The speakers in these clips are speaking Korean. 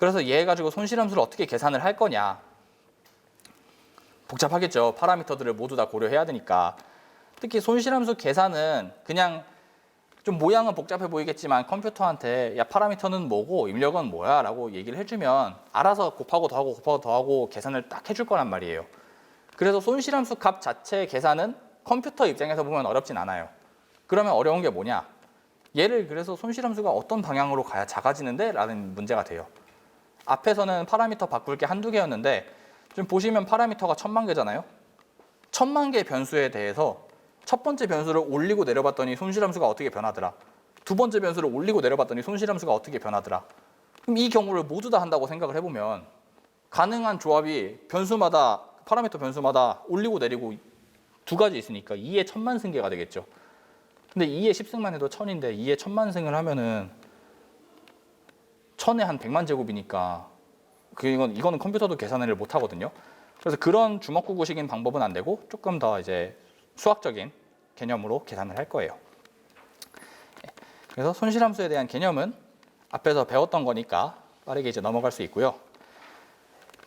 그래서 얘 가지고 손실함수를 어떻게 계산을 할 거냐. 복잡하겠죠. 파라미터들을 모두 다 고려해야 되니까. 특히 손실함수 계산은 그냥 좀 모양은 복잡해 보이겠지만 컴퓨터한테 야 파라미터는 뭐고 입력은 뭐야 라고 얘기를 해주면 알아서 곱하고 더하고 곱하고 더하고 계산을 딱 해줄 거란 말이에요. 그래서 손실함수 값 자체 계산은 컴퓨터 입장에서 보면 어렵진 않아요. 그러면 어려운 게 뭐냐? 얘를 그래서 손실함수가 어떤 방향으로 가야 작아지는데? 라는 문제가 돼요. 앞에서는 파라미터 바꿀 게 한두 개였는데 지금 보시면 파라미터가 1000만 개잖아요. 1000만 개의 변수에 대해서 첫 번째 변수를 올리고 내려봤더니 손실함수가 어떻게 변하더라. 두 번째 변수를 올리고 내려봤더니 손실함수가 어떻게 변하더라. 그럼 이 경우를 모두 다 한다고 생각을 해보면 가능한 조합이 변수마다 파라미터 변수마다 올리고 내리고 두 가지 있으니까 2의 1000만 승계가 되겠죠. 근데 2의 10승만 해도 1000인데 2의 1000만 승을 하면은 1000에 한 100만 제곱이니까 이거는 컴퓨터도 계산을 못 하거든요. 그래서 그런 주먹구구식인 방법은 안 되고 조금 더 이제 수학적인 개념으로 계산을 할 거예요. 그래서 손실함수에 대한 개념은 앞에서 배웠던 거니까 빠르게 이제 넘어갈 수 있고요.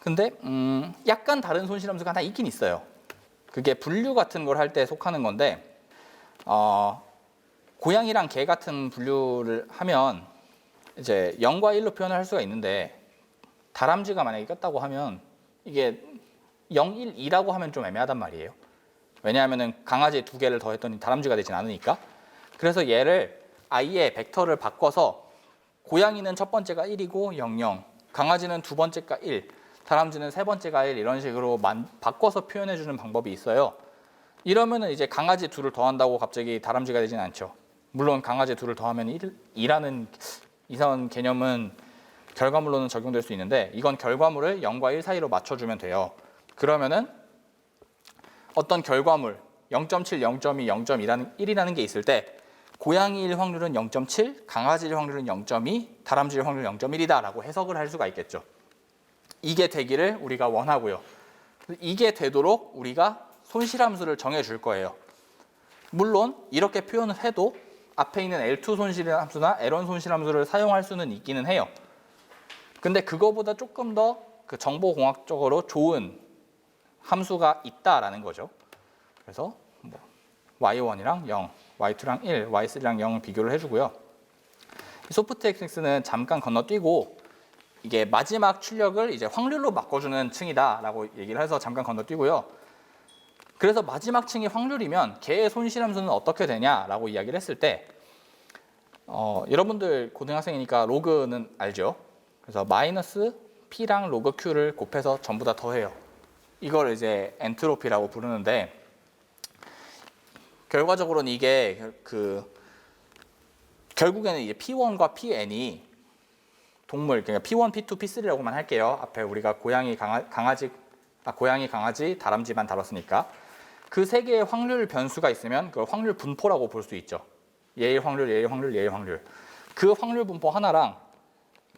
근데 약간 다른 손실함수가 하나 있긴 있어요. 그게 분류 같은 걸 할 때 속하는 건데 고양이랑 개 같은 분류를 하면 이제 0과 1로 표현을 할 수가 있는데 다람쥐가 만약에 꼈다고 하면 이게 0, 1, 2라고 하면 좀 애매하단 말이에요. 왜냐하면 강아지 두 개를 더했더니 다람쥐가 되진 않으니까. 그래서 얘를 아예 벡터를 바꿔서 고양이는 첫 번째가 1이고 0, 0, 강아지는 두 번째가 1, 다람쥐는 세 번째가 1 이런 식으로 바꿔서 표현해 주는 방법이 있어요. 이러면은 이제 강아지 둘을 더한다고 갑자기 다람쥐가 되진 않죠. 물론 강아지 둘을 더하면 2라는 이상한 개념은 결과물로는 적용될 수 있는데 이건 결과물을 0과 1 사이로 맞춰주면 돼요. 그러면은 어떤 결과물 0.7, 0.2, 0.1이라는 게 있을 때 고양이일 확률은 0.7, 강아지일 확률은 0.2, 다람쥐일 확률 0.1이다 라고 해석을 할 수가 있겠죠. 이게 되기를 우리가 원하고요. 이게 되도록 우리가 손실함수를 정해줄 거예요. 물론 이렇게 표현을 해도 앞에 있는 L2 손실함수나 L1 손실함수를 사용할 수는 있기는 해요. 근데 그거보다 조금 더 그 정보공학적으로 좋은 함수가 있다라는 거죠. 그래서 뭐 y1이랑 0, y2랑 1, y3랑 0 비교를 해주고요. 소프트X는 잠깐 건너뛰고 이게 마지막 출력을 이제 확률로 바꿔주는 층이다라고 얘기를 해서 잠깐 건너뛰고요. 그래서 마지막 층이 확률이면 개의 손실함수는 어떻게 되냐라고 이야기를 했을 때 여러분들 고등학생이니까 로그는 알죠? 그래서 마이너스 P랑 로그 Q를 곱해서 전부 다 더해요. 이걸 이제 엔트로피라고 부르는데 결과적으로는 이게 결국에는 이제 P1과 Pn이 동물, 그러니까 P1, P2, P3라고만 할게요. 앞에 우리가 고양이, 강아지, 다람쥐만 다뤘으니까 그 세 개의 확률 변수가 있으면 그걸 확률 분포라고 볼 수 있죠. 얘의 확률, 얘의 확률, 얘의 확률. 그 확률 분포 하나랑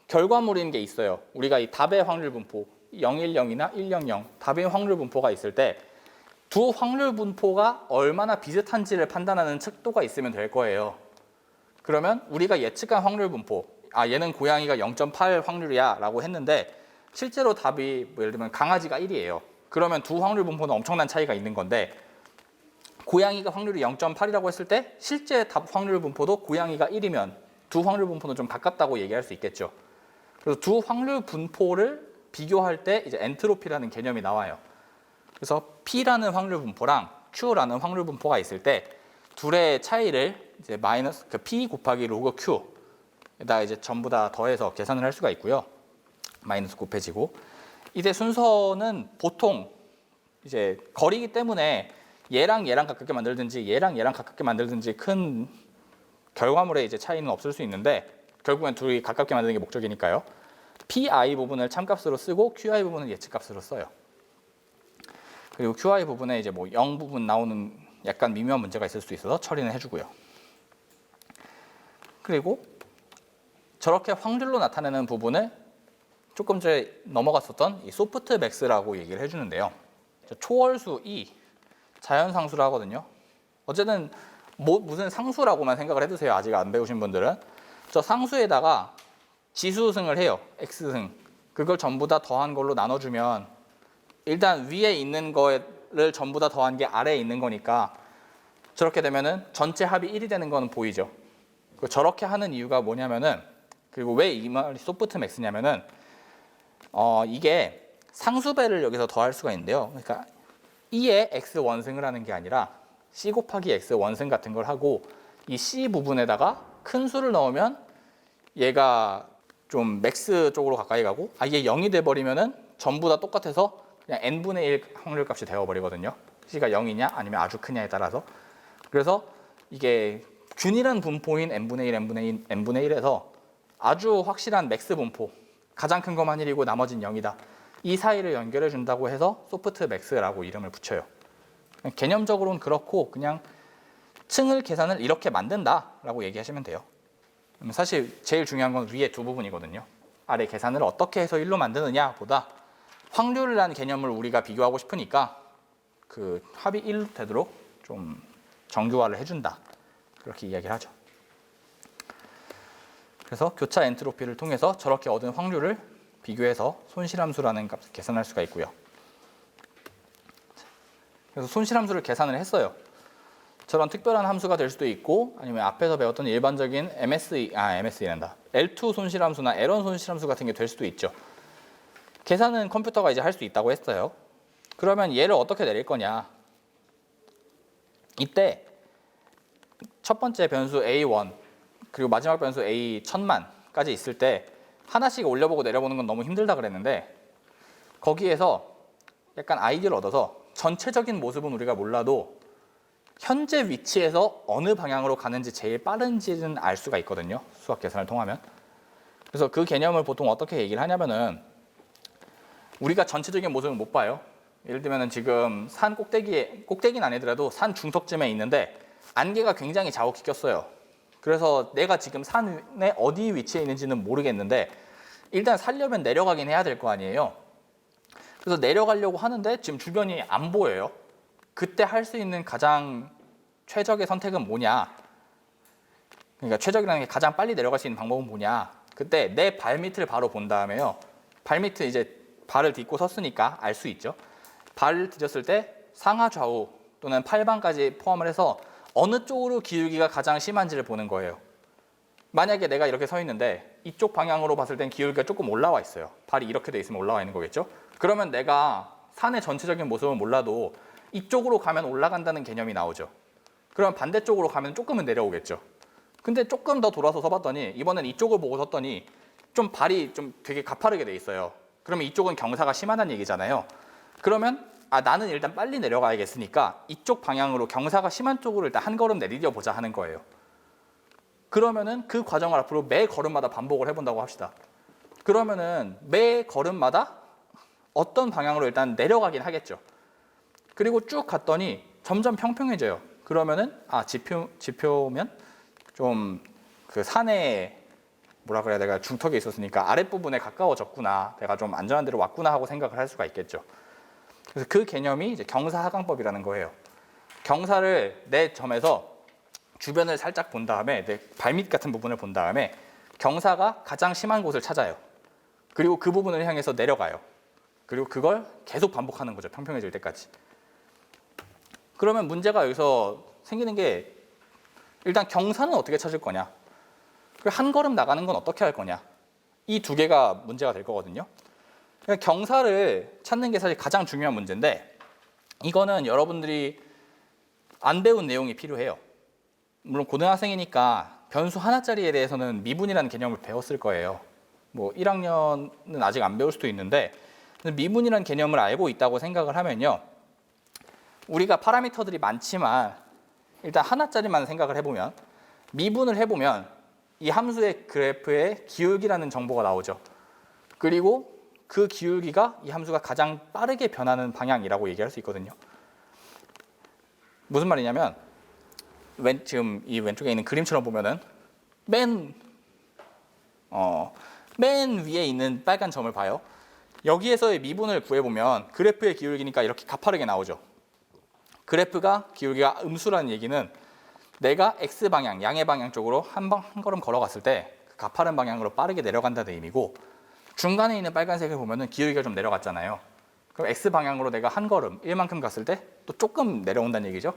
결과물인 게 있어요. 우리가 이 답의 확률 분포 010이나 100 답의 확률 분포가 있을 때 두 확률 분포가 얼마나 비슷한지를 판단하는 척도가 있으면 될 거예요. 그러면 우리가 예측한 확률 분포 얘는 고양이가 0.8 확률이야 라고 했는데 실제로 답이 뭐 예를 들면 강아지가 1이에요. 그러면 두 확률 분포는 엄청난 차이가 있는 건데 고양이가 확률이 0.8이라고 했을 때 실제 답 확률 분포도 고양이가 1이면 두 확률 분포는 좀 가깝다고 얘기할 수 있겠죠. 그래서 두 확률 분포를 비교할 때 이제 엔트로피라는 개념이 나와요. 그래서 P라는 확률 분포랑 Q라는 확률 분포가 있을 때 둘의 차이를 이제 마이너스 P 곱하기 로그 Q에다 이제 전부 다 더해서 계산을 할 수가 있고요. 마이너스 곱해지고 이제 순서는 보통 이제 거리이기 때문에 얘랑 가깝게 만들든지 얘랑 가깝게 만들든지 큰 결과물에 이제 차이는 없을 수 있는데 결국엔 둘이 가깝게 만드는 게 목적이니까요. PI 부분을 참값으로 쓰고 QI 부분은 예측값으로 써요. 그리고 QI 부분에 이제 뭐 0 부분 나오는 약간 미묘한 문제가 있을 수 있어서 처리는 해주고요. 그리고 저렇게 확률로 나타내는 부분을 조금 전에 넘어갔었던 이 소프트맥스라고 얘기를 해주는데요. 초월수 E, 자연상수를 하거든요. 어쨌든 무슨 상수라고만 생각을 해두세요. 아직 안 배우신 분들은. 저 상수에다가 지수승을 해요. X승. 그걸 전부 다 더한 걸로 나눠주면 일단 위에 있는 거를 전부 다 더한 게 아래에 있는 거니까 저렇게 되면은 전체 합이 1이 되는 거는 보이죠. 저렇게 하는 이유가 뭐냐면은, 그리고 왜 이 말이 소프트맥스냐면은 이게 상수배를 여기서 더할 수가 있는데요. 그러니까 E에 x 원승을 하는 게 아니라 C 곱하기 x 원승 같은 걸 하고 이 C 부분에다가 큰 수를 넣으면 얘가 좀 맥스 쪽으로 가까이 가고 이게 0이 돼버리면은 전부 다 똑같아서 그냥 n분의 1 확률값이 되어버리거든요. C가 0이냐 아니면 아주 크냐에 따라서. 그래서 이게 균일한 분포인 n분의 1, n분의 1에서 아주 확실한 맥스 분포, 가장 큰 것만 1이고 나머지는 0이다. 이 사이를 연결해 준다고 해서 소프트 맥스라고 이름을 붙여요. 개념적으로는 그렇고 그냥 층을 계산을 이렇게 만든다라고 얘기하시면 돼요. 사실 제일 중요한 건 위에 두 부분이거든요. 아래 계산을 어떻게 해서 1로 만드느냐 보다 확률이라는 개념을 우리가 비교하고 싶으니까 그 합이 1 되도록 좀 정교화를 해준다. 그렇게 이야기를 하죠. 그래서 교차 엔트로피를 통해서 저렇게 얻은 확률을 비교해서 손실함수라는 값을 계산할 수가 있고요. 그래서 손실함수를 계산을 했어요. 저런 특별한 함수가 될 수도 있고 아니면 앞에서 배웠던 일반적인 MSE란다. L2 손실함수나 L1 손실함수 같은 게 될 수도 있죠. 계산은 컴퓨터가 이제 할 수 있다고 했어요. 그러면 얘를 어떻게 내릴 거냐? 이때 첫 번째 변수 A1 그리고 마지막 변수 A1000만까지 있을 때 하나씩 올려보고 내려보는 건 너무 힘들다 그랬는데 거기에서 약간 아이디어를 얻어서 전체적인 모습은 우리가 몰라도 현재 위치에서 어느 방향으로 가는지 제일 빠른지는 알 수가 있거든요. 수학 계산을 통하면. 그래서 그 개념을 보통 어떻게 얘기를 하냐면은 우리가 전체적인 모습은 못 봐요. 예를 들면 지금 산 꼭대기는 아니더라도 산 중턱쯤에 있는데 안개가 굉장히 자욱히 꼈어요. 그래서 내가 지금 산에 어디 위치에 있는지는 모르겠는데 일단 살려면 내려가긴 해야 될 거 아니에요. 그래서 내려가려고 하는데 지금 주변이 안 보여요. 그때 할 수 있는 가장 최적의 선택은 뭐냐? 그러니까 최적이라는 게 가장 빨리 내려갈 수 있는 방법은 뭐냐? 그때 내 발밑을 바로 본 다음에요. 발밑을 이제 발을 딛고 섰으니까 알 수 있죠. 발을 디뎠을 때 상하 좌우 또는 팔방까지 포함을 해서 어느 쪽으로 기울기가 가장 심한지를 보는 거예요. 만약에 내가 이렇게 서 있는데 이쪽 방향으로 봤을 땐 기울기가 조금 올라와 있어요. 발이 이렇게 돼 있으면 올라와 있는 거겠죠. 그러면 내가 산의 전체적인 모습은 몰라도 이쪽으로 가면 올라간다는 개념이 나오죠. 그럼 반대쪽으로 가면 조금은 내려오겠죠. 근데 조금 더 돌아서 서봤더니 이번엔 이쪽을 보고 섰더니 좀 발이 좀 되게 가파르게 돼 있어요. 그러면 이쪽은 경사가 심하다는 얘기잖아요. 그러면 나는 일단 빨리 내려가야겠으니까 이쪽 방향으로 경사가 심한 쪽으로 일단 한 걸음 내리려 보자 하는 거예요. 그러면은 그 과정을 앞으로 매 걸음마다 반복을 해본다고 합시다. 그러면은 매 걸음마다 어떤 방향으로 일단 내려가긴 하겠죠. 그리고 쭉 갔더니 점점 평평해져요. 그러면은 지표면 좀 그 산에 뭐라 그래야 내가 중턱에 있었으니까 아랫부분에 가까워졌구나. 내가 좀 안전한 데로 왔구나 하고 생각을 할 수가 있겠죠. 그래서 그 개념이 이제 경사하강법이라는 거예요. 경사를 내 점에서 주변을 살짝 본 다음에 내 발밑 같은 부분을 본 다음에 경사가 가장 심한 곳을 찾아요. 그리고 그 부분을 향해서 내려가요. 그리고 그걸 계속 반복하는 거죠. 평평해질 때까지. 그러면 문제가 여기서 생기는 게 일단 경사는 어떻게 찾을 거냐? 그리고 한 걸음 나가는 건 어떻게 할 거냐? 이 두 개가 문제가 될 거거든요. 그러니까 경사를 찾는 게 사실 가장 중요한 문제인데 이거는 여러분들이 안 배운 내용이 필요해요. 물론 고등학생이니까 변수 하나짜리에 대해서는 미분이라는 개념을 배웠을 거예요. 뭐 1학년은 아직 안 배울 수도 있는데 미분이라는 개념을 알고 있다고 생각을 하면요. 우리가 파라미터들이 많지만 일단 하나짜리만 생각을 해보면 미분을 해보면 이 함수의 그래프에 기울기라는 정보가 나오죠. 그리고 그 기울기가 이 함수가 가장 빠르게 변하는 방향이라고 얘기할 수 있거든요. 무슨 말이냐면 지금 이 왼쪽에 있는 그림처럼 보면은 맨 위에 있는 빨간 점을 봐요. 여기에서의 미분을 구해보면 그래프의 기울기니까 이렇게 가파르게 나오죠. 그래프가 기울기가 음수라는 얘기는 내가 X방향, 양의 방향 쪽으로 한 걸음 걸어갔을 때 그 가파른 방향으로 빠르게 내려간다는 의미고 중간에 있는 빨간색을 보면은 기울기가 좀 내려갔잖아요. 그럼 X 방향으로 내가 한 걸음 1만큼 갔을 때 또 조금 내려온다는 얘기죠.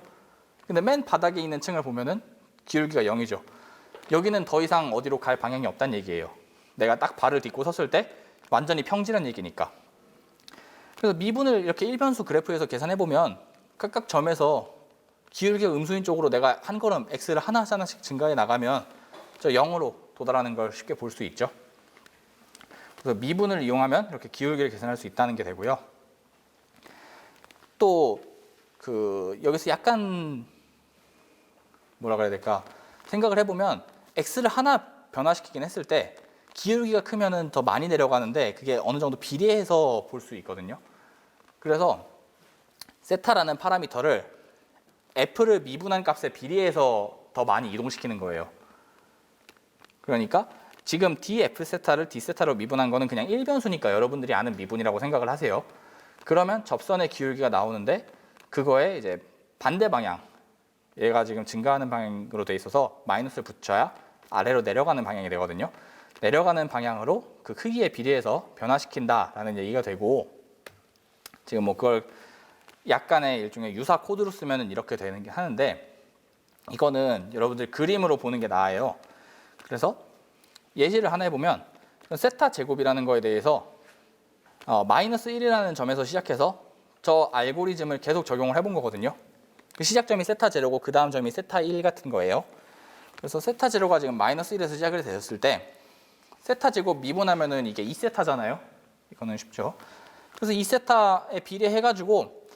근데 맨 바닥에 있는 층을 보면은 기울기가 0이죠. 여기는 더 이상 어디로 갈 방향이 없다는 얘기예요. 내가 딱 발을 딛고 섰을 때 완전히 평지란 얘기니까. 그래서 미분을 이렇게 일변수 그래프에서 계산해 보면 각각 점에서 기울기가 음수인 쪽으로 내가 한 걸음 x를 하나씩 증가해 나가면 저 0으로 도달하는 걸 쉽게 볼 수 있죠. 그래서 미분을 이용하면 이렇게 기울기를 계산할 수 있다는 게 되고요. 또 여기서 약간 뭐라 그래야 될까 생각을 해보면 x를 하나 변화시키긴 했을 때 기울기가 크면은 더 많이 내려가는데 그게 어느 정도 비례해서 볼 수 있거든요. 그래서 세타라는 파라미터를 f를 미분한 값에 비례해서 더 많이 이동시키는 거예요. 그러니까 지금 df 세타를 d 세타로 미분한 거는 그냥 일변수니까 여러분들이 아는 미분이라고 생각을 하세요. 그러면 접선의 기울기가 나오는데 그거에 이제 반대 방향, 얘가 지금 증가하는 방향으로 돼 있어서 마이너스를 붙여야 아래로 내려가는 방향이 되거든요. 내려가는 방향으로 그 크기에 비례해서 변화시킨다라는 얘기가 되고, 지금 뭐 그걸 약간의 일종의 유사 코드로 쓰면 이렇게 되는 게 하는데, 이거는 여러분들 그림으로 보는 게 나아요. 그래서 예시를 하나 해보면 세타 제곱이라는 거에 대해서 마이너스 1이라는 점에서 시작해서 저 알고리즘을 계속 적용을 해본 거거든요. 그 시작점이 세타 제로고 그 다음 점이 세타 1 같은 거예요. 그래서 세타 제로가 지금 마이너스 1에서 시작을 되었을 때 세타 제곱 미분하면은 이게 2세타잖아요. 이거는 쉽죠. 그래서 2세타에 비례해가지고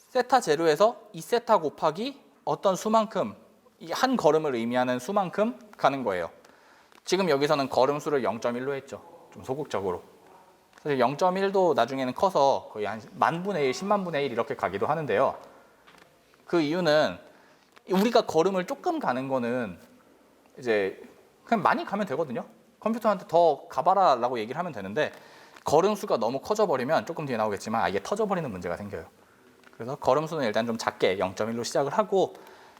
세타 제로에서 2세타 곱하기 어떤 수만큼, 이 한 걸음을 의미하는 수만큼 가는 거예요. 지금 여기서는 걸음 수를 0.1로 했죠. 좀 소극적으로. 사실 0.1도 나중에는 커서 거의 한 만분의 1, 10만분의 1 이렇게 가기도 하는데요. 그 이유는 우리가 걸음을 조금 가는 거는 이제 그냥 많이 가면 되거든요. 컴퓨터한테 더 가봐라 라고 얘기를 하면 되는데 걸음 수가 너무 커져 버리면 조금 뒤에 나오겠지만 이게 터져 버리는 문제가 생겨요. 그래서 걸음 수는 일단 좀 작게 0.1로 시작을 하고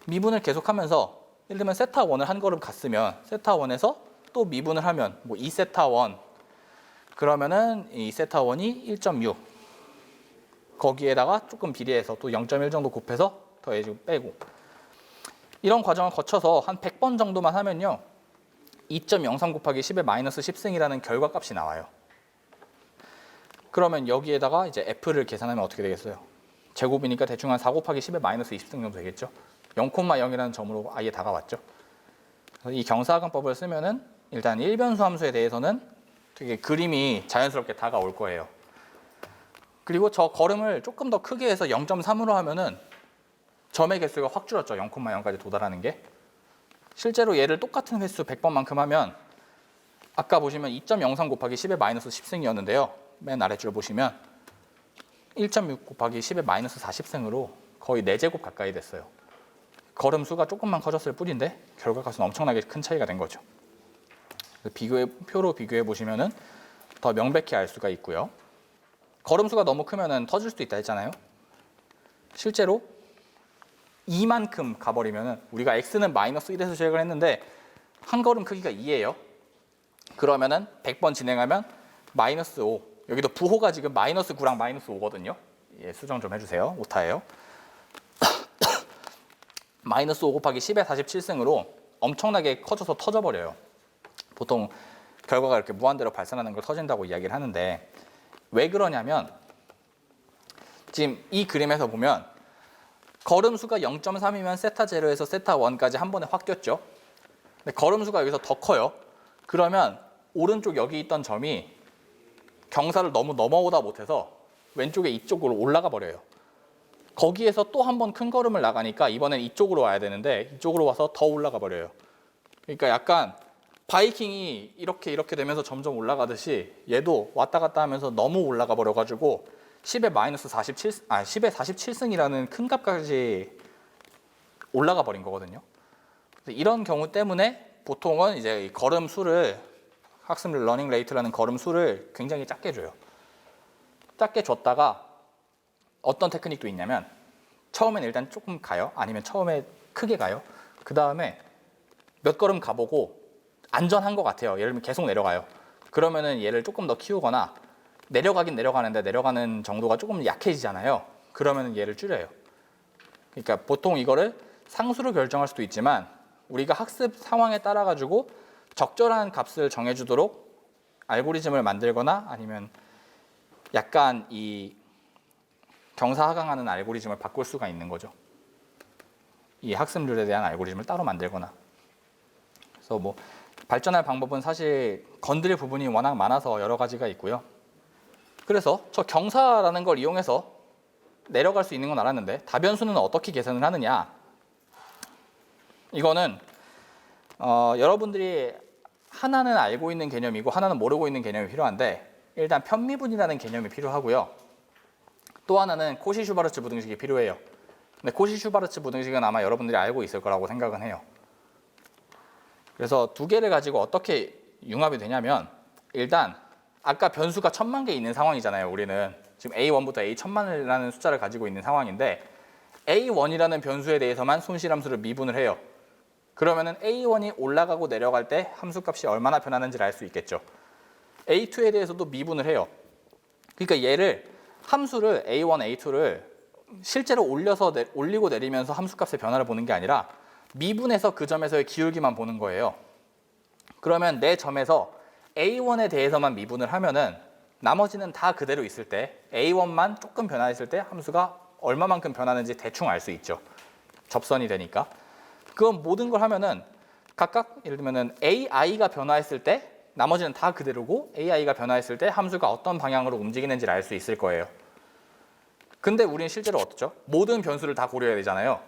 미분을 계속하면서, 예를 들면 세타 1을 한 걸음 갔으면 세타 1에서 또 미분을 하면 뭐 2세타 1 그러면은 이 세타 1이 1.6 거기에다가 조금 비례해서 또 0.1 정도 곱해서 더해주고 빼고, 이런 과정을 거쳐서 한 100번 정도만 하면요 2.03 곱하기 10의 마이너스 10승이라는 결과값이 나와요. 그러면 여기에다가 이제 f를 계산하면 어떻게 되겠어요? 제곱이니까 대충 한 4 곱하기 10의 마이너스 20승 정도 되겠죠. 0,0이라는 점으로 아예 다가왔죠. 그래서 이 경사각형법을 쓰면은 일단 일변수 함수에 대해서는 되게 그림이 자연스럽게 다가올 거예요. 그리고 저 걸음을 조금 더 크게 해서 0.3으로 하면은 점의 개수가 확 줄었죠. 0,0까지 도달하는 게. 실제로 얘를 똑같은 횟수 100번만큼 하면 아까 보시면 2.03 곱하기 10의 마이너스 10승이었는데요. 맨 아래줄 보시면 1.6 곱하기 10의 마이너스 40승으로 거의 4제곱 가까이 됐어요. 걸음 수가 조금만 커졌을 뿐인데 결과값은 엄청나게 큰 차이가 된 거죠. 표로 비교해 보시면은 더 명백히 알 수가 있고요. 걸음 수가 너무 크면은 터질 수도 있다 했잖아요. 실제로 2만큼 가버리면은, 우리가 x는 마이너스 1에서 시작을 했는데 한 걸음 크기가 2예요. 그러면은 100번 진행하면 마이너스 5. 여기도 부호가 지금 마이너스 9랑 마이너스 5거든요. 예, 수정 좀 해주세요. 오타예요. 마이너스 5 곱하기 10의 47승으로 엄청나게 커져서 터져버려요. 보통 결과가 이렇게 무한대로 발산하는 걸 터진다고 이야기를 하는데, 왜 그러냐면 지금 이 그림에서 보면 걸음 수가 0.3이면 세타 제로에서 세타 1까지 한 번에 확 뛰었죠. 근데 걸음 수가 여기서 더 커요. 그러면 오른쪽 여기 있던 점이 경사를 너무 넘어오다 못해서 왼쪽에 이쪽으로 올라가 버려요. 거기에서 또 한 번 큰 걸음을 나가니까 이번엔 이쪽으로 와야 되는데 이쪽으로 와서 더 올라가 버려요. 그러니까 약간 바이킹이 이렇게 되면서 점점 올라가듯이 얘도 왔다 갔다 하면서 너무 올라가 버려가지고 10의 마이너스 10의 47승이라는 큰 값까지 올라가 버린 거거든요. 이런 경우 때문에 보통은 이제 이 걸음 수를, 학습 러닝 레이트라는 걸음 수를 굉장히 작게 줘요. 작게 줬다가 어떤 테크닉도 있냐면 처음엔 일단 조금 가요. 아니면 처음에 크게 가요. 그 다음에 몇 걸음 가보고 안전한 것 같아요. 예를 들면 계속 내려가요. 그러면은 얘를 조금 더 키우거나 내려가긴 내려가는데 내려가는 정도가 조금 약해지잖아요. 그러면은 얘를 줄여요. 그러니까 보통 이거를 상수로 결정할 수도 있지만 우리가 학습 상황에 따라 가지고 적절한 값을 정해주도록 알고리즘을 만들거나 아니면 약간 이 경사하강하는 알고리즘을 바꿀 수가 있는 거죠. 이 학습률에 대한 알고리즘을 따로 만들거나. 그래서 뭐 발전할 방법은 사실 건드릴 부분이 워낙 많아서 여러 가지가 있고요. 그래서 저 경사라는 걸 이용해서 내려갈 수 있는 건 알았는데 다변수는 어떻게 계산을 하느냐. 이거는 여러분들이 하나는 알고 있는 개념이고 하나는 모르고 있는 개념이 필요한데 일단 편미분이라는 개념이 필요하고요. 또 하나는 코시-슈바르츠 부등식이 필요해요. 근데 코시-슈바르츠 부등식은 아마 여러분들이 알고 있을 거라고 생각은 해요. 그래서 두 개를 가지고 어떻게 융합이 되냐면 일단 아까 변수가 1000만 개 있는 상황이잖아요. 우리는 지금 A1부터 A1000만이라는 숫자를 가지고 있는 상황인데 A1이라는 변수에 대해서만 손실함수를 미분을 해요. 그러면은 A1이 올라가고 내려갈 때 함수값이 얼마나 변하는지를 알 수 있겠죠. A2에 대해서도 미분을 해요. 그러니까 얘를 함수를 A1, A2를 실제로 올리고 내리면서 함수값의 변화를 보는 게 아니라 미분해서 그 점에서의 기울기만 보는 거예요. 그러면 내 점에서 A1에 대해서만 미분을 하면은 나머지는 다 그대로 있을 때 A1만 조금 변화했을 때 함수가 얼마만큼 변하는지 대충 알 수 있죠. 접선이 되니까. 그건 모든 걸 하면은 각각 예를 들면은 AI가 변화했을 때 나머지는 다 그대로고 AI가 변화했을 때 함수가 어떤 방향으로 움직이는지를 알 수 있을 거예요. 근데 우리는 실제로 어떻죠? 모든 변수를 다 고려해야 되잖아요.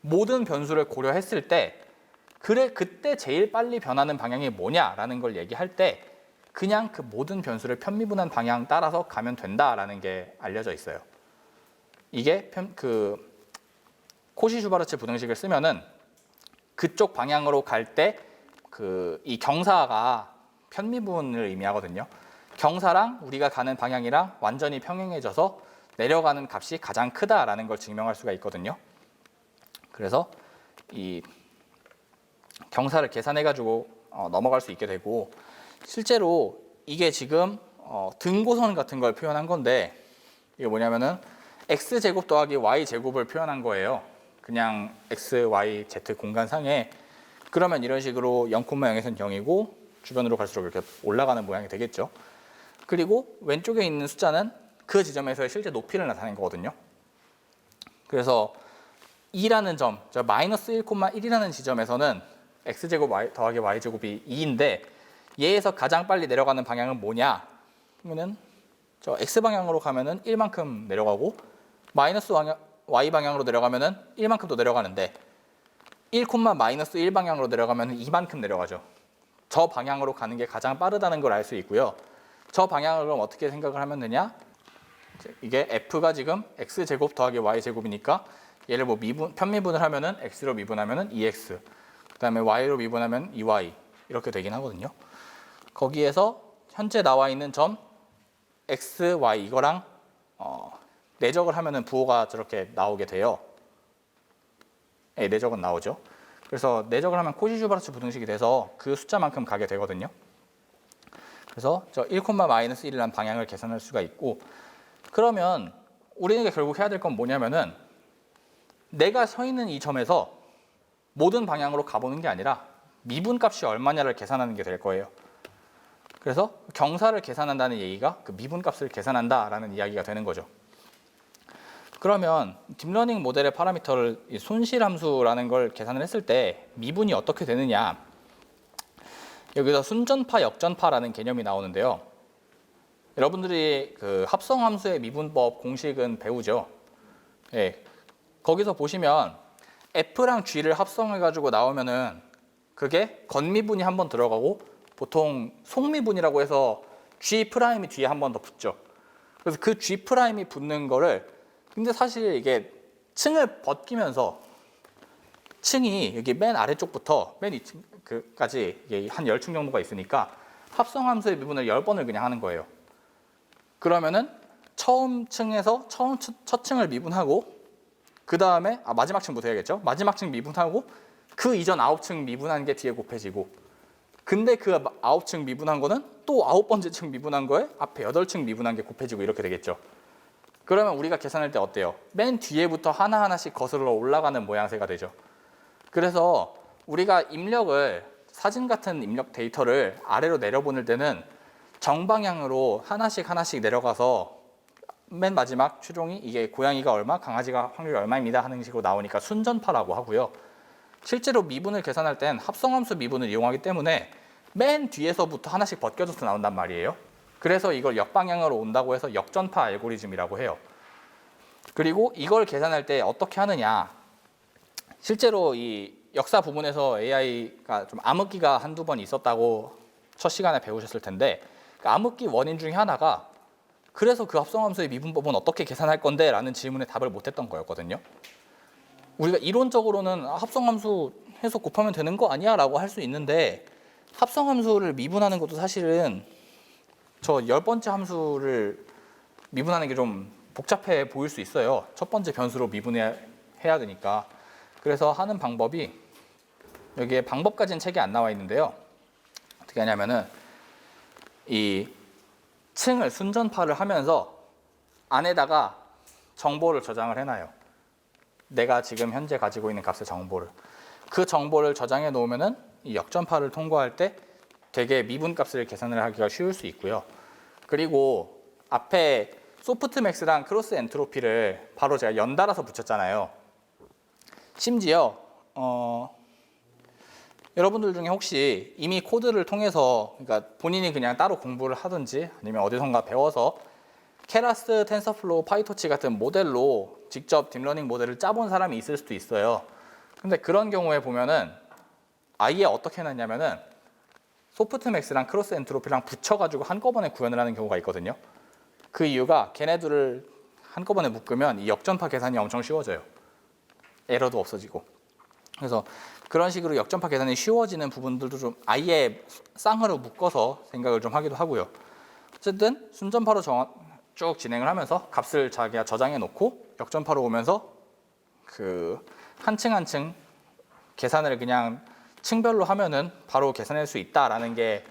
모든 변수를 고려했을 때 그래 그때 제일 빨리 변하는 방향이 뭐냐라는 걸 얘기할 때 그냥 그 모든 변수를 편미분한 방향 따라서 가면 된다라는 게 알려져 있어요. 이게 코시-슈바르츠 부등식을 쓰면은 그쪽 방향으로 갈 때 이 경사가 편미분을 의미하거든요. 경사랑 우리가 가는 방향이랑 완전히 평행해져서 내려가는 값이 가장 크다라는 걸 증명할 수가 있거든요. 그래서 이 경사를 계산해가지고 넘어갈 수 있게 되고 실제로 이게 지금 등고선 같은 걸 표현한 건데 이게 뭐냐면은 x제곱 더하기 y제곱을 표현한 거예요. 그냥 x, y, z 공간상에 그러면 이런 식으로 0,0에선 0이고 주변으로 갈수록 이렇게 올라가는 모양이 되겠죠. 그리고 왼쪽에 있는 숫자는 그 지점에서의 실제 높이를 나타낸 거거든요. 그래서 2라는 점, 저 마이너스 1,1이라는 지점에서는 x제곱 더하기 y제곱이 2인데 얘에서 가장 빨리 내려가는 방향은 뭐냐? 그러면은 저 x방향으로 가면은 1만큼 내려가고 마이너스 y방향으로 내려가면은 1만큼 더 내려가는데 1, 마이너스 1 방향으로 내려가면 2만큼 내려가죠. 저 방향으로 가는 게 가장 빠르다는 걸 알 수 있고요. 저 방향을 그럼 어떻게 생각을 하면 되냐? 이게 f가 지금 x제곱 더하기 y제곱이니까 얘를 뭐 편미분을 하면은 x로 미분하면은 2x 그다음에 y로 미분하면 2y 이렇게 되긴 하거든요. 거기에서 현재 나와 있는 점 x, y 이거랑 내적을 하면은 부호가 저렇게 나오게 돼요. 네, 내적은 나오죠. 그래서 내적을 하면 코시-슈바르츠 부등식이 돼서 그 숫자만큼 가게 되거든요. 그래서 저 1, 마이너스 1이라는 방향을 계산할 수가 있고 그러면 우리에게 결국 해야 될 건 뭐냐면은 내가 서 있는 이 점에서 모든 방향으로 가보는 게 아니라 미분값이 얼마냐를 계산하는 게 될 거예요. 그래서 경사를 계산한다는 얘기가 그 미분값을 계산한다라는 이야기가 되는 거죠. 그러면 딥러닝 모델의 파라미터를 손실함수라는 걸 계산을 했을 때 미분이 어떻게 되느냐. 여기서 순전파, 역전파라는 개념이 나오는데요. 여러분들이 그 합성함수의 미분법 공식은 배우죠. 예, 거기서 보시면 F랑 G를 합성해가지고 나오면은 그게 건미분이 한 번 들어가고 보통 속미분이라고 해서 G 프라임이 뒤에 한 번 더 붙죠. 그래서 그 G 프라임이 붙는 거를 근데 사실 이게 층을 벗기면서 층이 여기 맨 아래쪽부터 맨 2층까지 한 10층 정도가 있으니까 합성함수의 미분을 10번을 그냥 하는 거예요. 그러면은 처음 층에서 첫 층을 미분하고 그 다음에 마지막 층부터 해야겠죠. 마지막 층 미분하고 그 이전 9층 미분한 게 뒤에 곱해지고 근데 그 9층 미분한 거는 또 9번째 층 미분한 거에 앞에 8층 미분한 게 곱해지고 이렇게 되겠죠. 그러면 우리가 계산할 때 어때요? 맨 뒤에부터 하나하나씩 거슬러 올라가는 모양새가 되죠. 그래서 우리가 입력을 사진 같은 입력 데이터를 아래로 내려보낼 때는 정방향으로 하나씩 내려가서 맨 마지막 최종이 이게 고양이가 얼마, 강아지가 확률이 얼마입니다 하는 식으로 나오니까 순전파라고 하고요. 실제로 미분을 계산할 땐 합성함수 미분을 이용하기 때문에 맨 뒤에서부터 하나씩 벗겨져서 나온단 말이에요. 그래서 이걸 역방향으로 온다고 해서 역전파 알고리즘이라고 해요. 그리고 이걸 계산할 때 어떻게 하느냐. 실제로 이 역사 부분에서 AI가 좀 암흑기가 한두 번 있었다고 첫 시간에 배우셨을 텐데, 그 암흑기 원인 중에 하나가 그래서 그 합성함수의 미분법은 어떻게 계산할 건데? 라는 질문에 답을 못했던 거였거든요. 우리가 이론적으로는 합성함수 해서 곱하면 되는 거 아니야? 라고 할 수 있는데, 합성함수를 미분하는 것도 사실은 저 10번째 함수를 미분하는 게 좀 복잡해 보일 수 있어요. 첫 번째 변수로 미분해야 되니까. 그래서 하는 방법이 여기에 방법까지는 책에 안 나와 있는데요. 어떻게 하냐면은 이 층을 순전파를 하면서 안에다가 정보를 저장을 해놔요. 내가 지금 현재 가지고 있는 값의 정보를. 그 정보를 저장해 놓으면은 이 역전파를 통과할 때 되게 미분값을 계산을 하기가 쉬울 수 있고요. 그리고 앞에 소프트맥스랑 크로스 엔트로피를 바로 제가 연달아서 붙였잖아요. 심지어 여러분들 중에 혹시 이미 코드를 통해서, 그러니까 본인이 그냥 따로 공부를 하든지 아니면 어디선가 배워서 케라스, 텐서플로우, 파이토치 같은 모델로 직접 딥러닝 모델을 짜본 사람이 있을 수도 있어요. 근데 그런 경우에 보면은 아예 어떻게 해놨냐면은 소프트맥스랑 크로스 엔트로피랑 붙여가지고 한꺼번에 구현을 하는 경우가 있거든요. 그 이유가 걔네들을 한꺼번에 묶으면 이 역전파 계산이 엄청 쉬워져요. 에러도 없어지고. 그래서 그런 식으로 역전파 계산이 쉬워지는 부분들도 좀 아예 쌍으로 묶어서 생각을 좀 하기도 하고요. 어쨌든 순전파로 쭉 진행을 하면서 값을 자기가 저장해 놓고 역전파로 오면서 그 한 층 한 층 계산을 그냥 층별로 하면은 바로 계산할 수 있다라는 게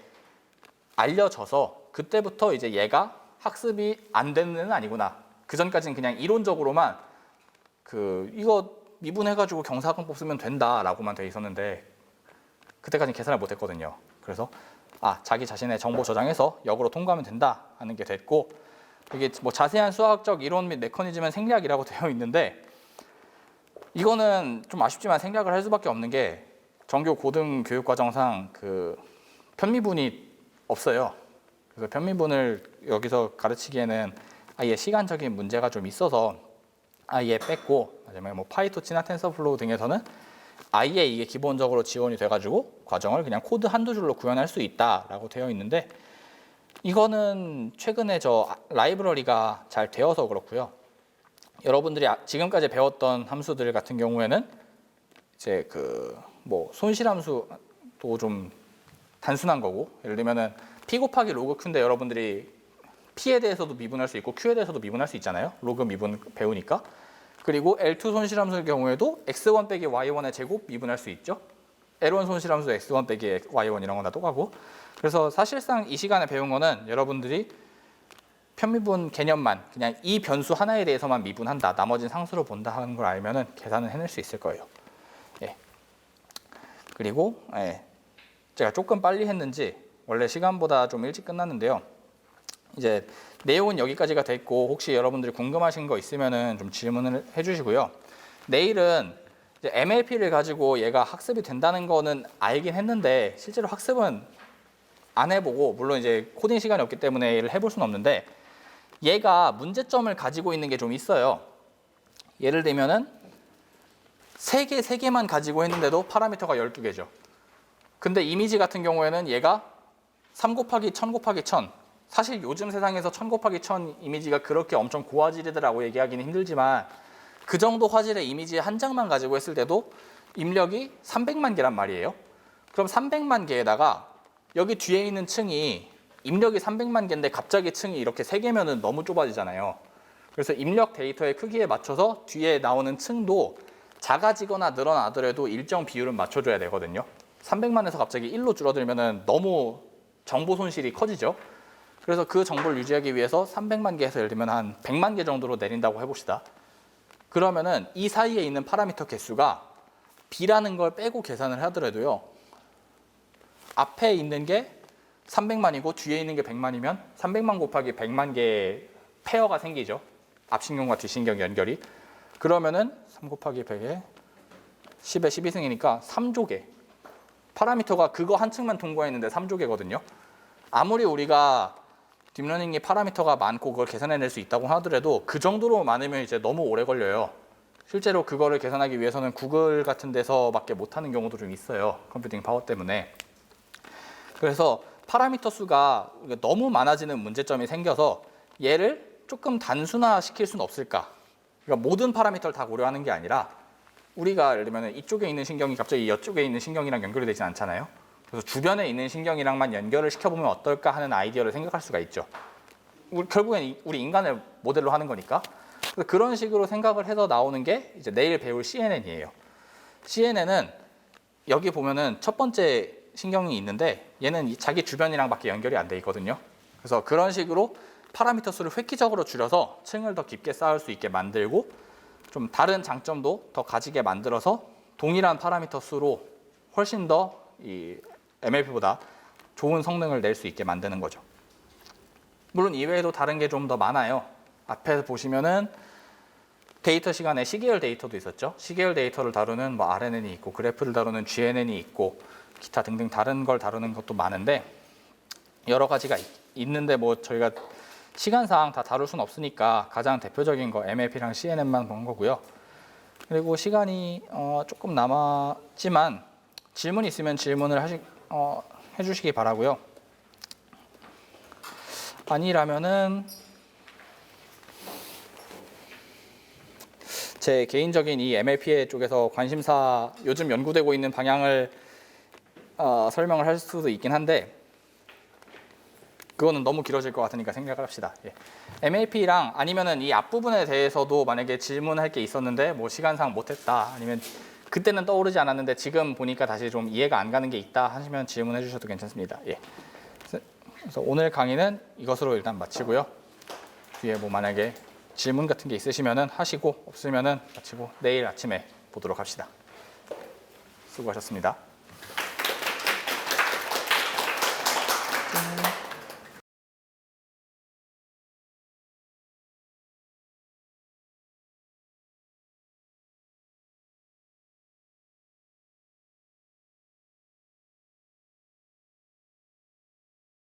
알려져서 그때부터 이제 얘가 학습이 안 되는 애는 아니구나. 그 전까지는 그냥 이론적으로만 이거 미분해가지고 경사근법 쓰면 된다라고만 돼 있었는데 그때까지는 계산을 못했거든요. 그래서 자기 자신의 정보 저장해서 역으로 통과하면 된다 하는 게 됐고, 이게 뭐 자세한 수학적 이론 및 메커니즘은 생략이라고 되어 있는데 이거는 좀 아쉽지만 생략을 할 수밖에 없는 게 정규 고등 교육 과정상 그 편미분이 없어요. 그래서 편미분을 여기서 가르치기에는 아예 시간적인 문제가 좀 있어서 아예 뺐고, 마지막에 뭐 파이토치나 텐서플로우 등에서는 아예 이게 기본적으로 지원이 돼가지고 과정을 그냥 코드 한두 줄로 구현할 수 있다라고 되어 있는데, 이거는 최근에 저 라이브러리가 잘 되어서 그렇고요. 여러분들이 지금까지 배웠던 함수들 같은 경우에는 이제 뭐 손실함수도 좀 단순한 거고, 예를 들면은 P 곱하기 로그 Q인데 여러분들이 P에 대해서도 미분할 수 있고 Q에 대해서도 미분할 수 있잖아요. 로그 미분 배우니까. 그리고 L2 손실함수의 경우에도 X1 빼기 Y1의 제곱 미분할 수 있죠. L1 손실함수 X1 빼기 Y1 이런 건 다 똑같고. 그래서 사실상 이 시간에 배운 거는 여러분들이 편미분 개념만 그냥 이 변수 하나에 대해서만 미분한다, 나머지는 상수로 본다 하는 걸 알면은 계산을 해낼 수 있을 거예요. 예. 그리고 제가 조금 빨리 했는지 원래 시간보다 좀 일찍 끝났는데요. 이제 내용은 여기까지가 됐고, 혹시 여러분들이 궁금하신 거 있으면은 좀 질문을 해주시고요. 내일은 이제 MLP를 가지고 얘가 학습이 된다는 거는 알긴 했는데 실제로 학습은 안 해보고, 물론 이제 코딩 시간이 없기 때문에 얘를 해볼 수는 없는데 얘가 문제점을 가지고 있는 게 좀 있어요. 예를 들면은 3개만 가지고 했는데도 파라미터가 12개죠. 근데 이미지 같은 경우에는 얘가 3 곱하기 1000 곱하기 1000, 사실 요즘 세상에서 1000 곱하기 1000 이미지가 그렇게 엄청 고화질이라고 얘기하기는 힘들지만 그 정도 화질의 이미지 한 장만 가지고 했을 때도 입력이 300만 개란 말이에요. 그럼 300만 개에다가 여기 뒤에 있는 층이 입력이 300만 개인데 갑자기 층이 이렇게 3개면은 너무 좁아지잖아요. 그래서 입력 데이터의 크기에 맞춰서 뒤에 나오는 층도 작아지거나 늘어나더라도 일정 비율은 맞춰줘야 되거든요. 300만에서 갑자기 1로 줄어들면은 너무 정보 손실이 커지죠. 그래서 그 정보를 유지하기 위해서 300만 개에서 예를 들면 한 100만 개 정도로 내린다고 해봅시다. 그러면은 이 사이에 있는 파라미터 개수가 B라는 걸 빼고 계산을 하더라도요. 앞에 있는 게 300만이고 뒤에 있는 게 100만이면 300만 곱하기 100만 개의 페어가 생기죠. 앞신경과 뒷신경 연결이. 그러면은 3 곱하기 100에 10에 12승이니까 3조 개. 파라미터가 그거 한 층만 통과했는데 3조 개거든요. 아무리 우리가 딥러닝이 파라미터가 많고 그걸 계산해낼 수 있다고 하더라도 그 정도로 많으면 이제 너무 오래 걸려요. 실제로 그거를 계산하기 위해서는 구글 같은 데서밖에 못하는 경우도 좀 있어요. 컴퓨팅 파워 때문에. 그래서 파라미터 수가 너무 많아지는 문제점이 생겨서 얘를 조금 단순화시킬 수는 없을까? 그러니까 모든 파라미터를 다 고려하는 게 아니라 우리가 예를 들면 이쪽에 있는 신경이 갑자기 이쪽에 있는 신경이랑 연결이 되진 않잖아요. 그래서 주변에 있는 신경이랑만 연결을 시켜보면 어떨까 하는 아이디어를 생각할 수가 있죠. 결국엔 우리 인간을 모델로 하는 거니까. 그래서 그런 식으로 생각을 해서 나오는 게 이제 내일 배울 CNN이에요. CNN은 여기 보면은 첫 번째 신경이 있는데 얘는 자기 주변이랑밖에 연결이 안 돼 있거든요. 그래서 그런 식으로 파라미터 수를 획기적으로 줄여서 층을 더 깊게 쌓을 수 있게 만들고 좀 다른 장점도 더 가지게 만들어서 동일한 파라미터 수로 훨씬 더 이 MLP보다 좋은 성능을 낼 수 있게 만드는 거죠. 물론 이외에도 다른 게 좀 더 많아요. 앞에 보시면은 데이터 시간에 시계열 데이터도 있었죠. 시계열 데이터를 다루는 뭐 RNN이 있고 그래프를 다루는 GNN이 있고 기타 등등 다른 걸 다루는 것도 많은데 여러 가지가 있는데 뭐 저희가 시간상 다 다룰 수는 없으니까 가장 대표적인 거 MLP랑 CNN만 본 거고요. 그리고 시간이 조금 남았지만 질문 있으면 질문을 해주시기 바라고요. 아니라면은 제 개인적인 이 MLP 쪽에서 관심사 요즘 연구되고 있는 방향을 설명을 할 수도 있긴 한데 그거는 너무 길어질 것 같으니까 생략을 합시다. 예. MLP랑 아니면은 이 앞부분에 대해서도 만약에 질문할 게 있었는데 뭐 시간상 못했다 아니면 그때는 떠오르지 않았는데 지금 보니까 다시 좀 이해가 안 가는 게 있다 하시면 질문해 주셔도 괜찮습니다. 예. 그래서 오늘 강의는 이것으로 일단 마치고요. 뒤에 뭐 만약에 질문 같은 게 있으시면은 하시고 없으면은 마치고 내일 아침에 보도록 합시다. 수고하셨습니다.